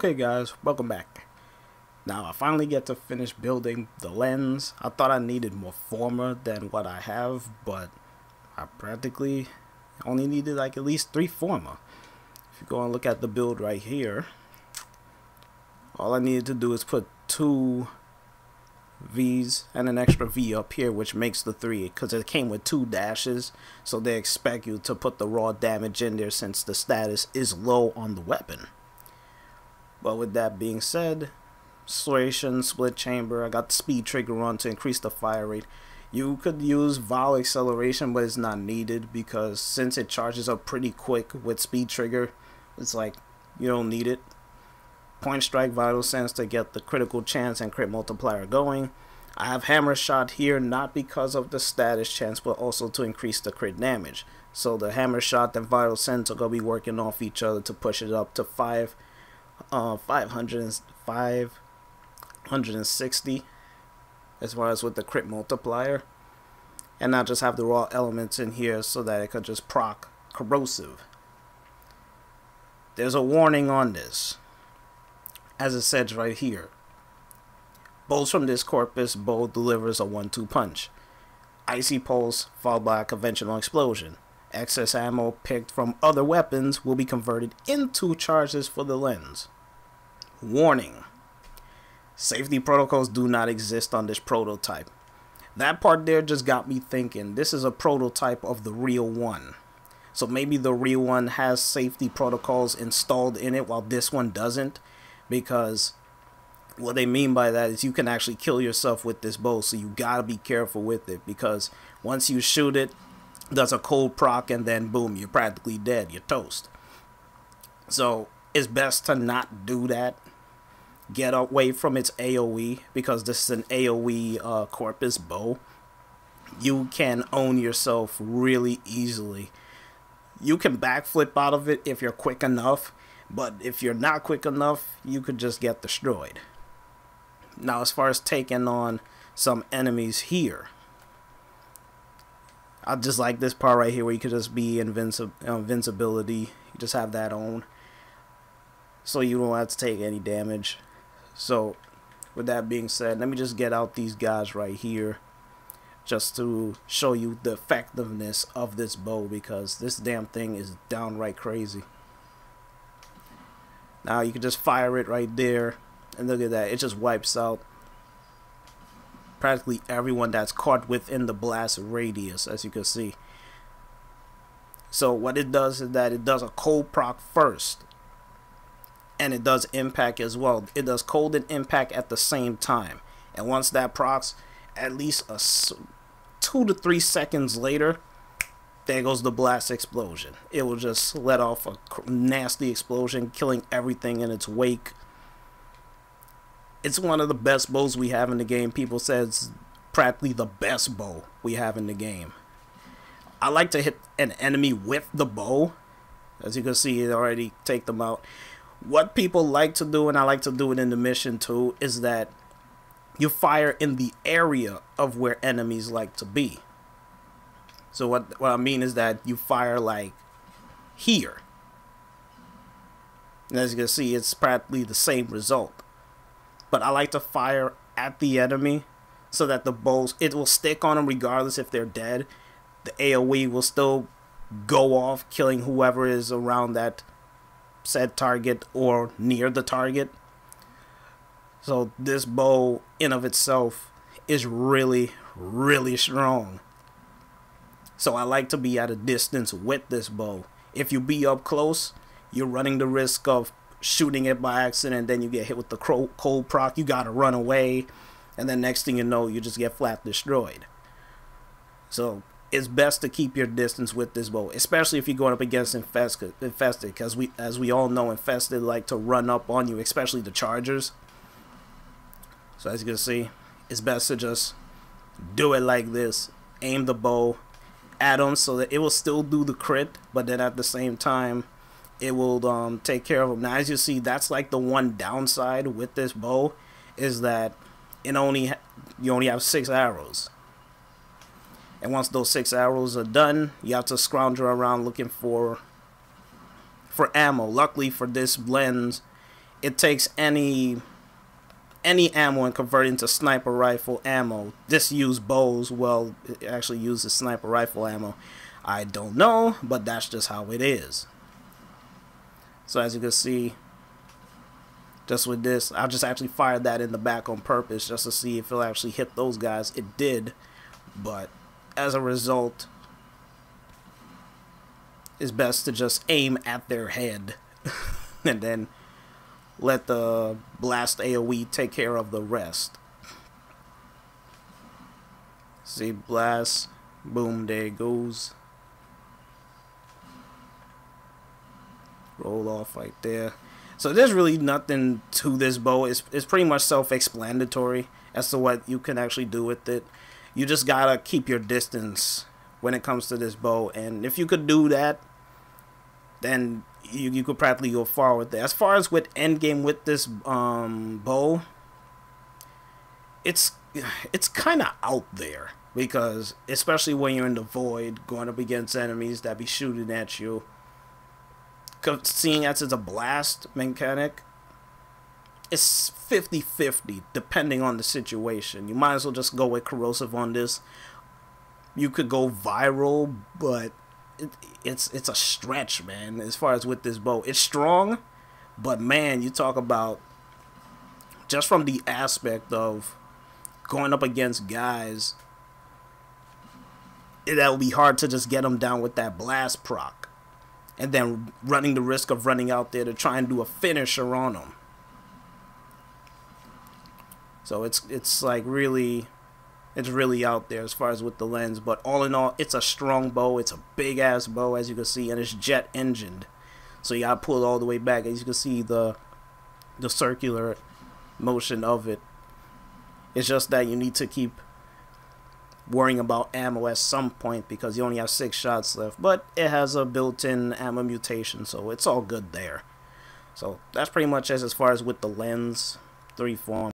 Okay guys, welcome back. Now I finally get to finish building the Lenz. I thought I needed more Forma than what I have, but I practically only needed like at least 3 Forma. If you go and look at the build right here, all I needed to do is put 2 V's and an extra V up here, which makes the 3, because it came with 2 dashes, so they expect you to put the raw damage in there since the status is low on the weapon. But with that being said, acceleration, split chamber, I got the speed trigger on to increase the fire rate. You could use Vol acceleration, but it's not needed because since it charges up pretty quick with speed trigger, it's like you don't need it. Point strike, vital sense to get the critical chance and crit multiplier going. I have hammer shot here not because of the status chance, but also to increase the crit damage. So the hammer shot and vital sense are gonna be working off each other to push it up to 560 as far as with the crit multiplier, and not just have the raw elements in here so that it could just proc corrosive. There's a warning on this, as it says right here. Bolts from this corpus bow delivers a 1-2 punch. Icy pulse followed by a conventional explosion. Excess ammo picked from other weapons will be converted into charges for the Lenz. Warning: safety protocols do not exist on this prototype. That part there just got me thinking, this is a prototype of the real one. So maybe the real one has safety protocols installed in it while this one doesn't, because what they mean by that is you can actually kill yourself with this bow, so you gotta be careful with it, because once you shoot it, does a cold proc and then boom, you're practically dead, you're toast. So it's best to not do that. Get away from its AOE, because this is an AOE corpus bow. You can own yourself really easily. You can backflip out of it if you're quick enough, but if you're not quick enough, you could just get destroyed. Now as far as taking on some enemies here, I just like this part right here where you could just be invincibility. You just have that on, so you don't have to take any damage. So with that being said, let me just get out these guys right here just to show you the effectiveness of this bow, because this damn thing is downright crazy. Now you can just fire it right there, and look at that, it just wipes out practically everyone that's caught within the blast radius, as you can see. So what it does is that it does a cold proc first, and it does impact as well. It does cold and impact at the same time, and once that procs, at least 2 to 3 seconds later, there goes the blast explosion. It will just let off a nasty explosion, killing everything in its wake. It's one of the best bows we have in the game. People say it's practically the best bow we have in the game. I like to hit an enemy with the bow. As you can see, it already take them out. What people like to do, and I like to do it in the mission too, is that you fire in the area of where enemies like to be. So what I mean is that you fire like here. And as you can see, it's practically the same result. But I like to fire at the enemy so that the bows, it will stick on them regardless if they're dead. The AOE will still go off, killing whoever is around that said target or near the target. So this bow in of itself is really, really strong. So I like to be at a distance with this bow. If you be up close, you're running the risk of shooting it by accident, then you get hit with the cold proc, you gotta run away, and then next thing you know, you just get flat destroyed. So it's best to keep your distance with this bow, especially if you're going up against infested, because as we all know, infested like to run up on you, especially the chargers. So as you can see, it's best to just do it like this. Aim the bow at them so that it will still do the crit, but then at the same time it will take care of them. Now as you see, that's like the one downside with this bow, is that you only have 6 arrows, and once those 6 arrows are done, you have to scrounger around looking for ammo. Luckily for this Lenz, it takes any ammo and convert it into sniper rifle ammo. Disused bows, well, it actually uses sniper rifle ammo. I don't know, but that's just how it is. So as you can see, just with this, I just actually fired that in the back on purpose just to see if it'll actually hit those guys. It did, but as a result, it's best to just aim at their head and then let the blast AOE take care of the rest. See, blast, boom, there it goes. Roll off right there. So there's really nothing to this bow. It's pretty much self-explanatory as to what you can actually do with it. You just gotta keep your distance when it comes to this bow, and if you could do that, then you could practically go far with it. As far as with endgame with this bow, it's kind of out there, because especially when you're in the void going up against enemies that be shooting at you, seeing as it's a blast mechanic, it's 50-50 depending on the situation. You might as well just go with corrosive on this. You could go viral, but it's a stretch, man, as far as with this bow. It's strong, but man, you talk about just from the aspect of going up against guys, that'll be hard to just get them down with that blast proc, and then running the risk of running out there to try and do a finisher on them. So it's like really, it's really out there as far as with the Lenz. But all in all, it's a strong bow. It's a big ass bow, as you can see, and it's jet engined, so you gotta pull it all the way back. As you can see, the circular motion of it. It's just that you need to keep worrying about ammo at some point, because you only have 6 shots left, but it has a built-in ammo mutation, so it's all good there. So that's pretty much as far as with the Lenz 3 Form.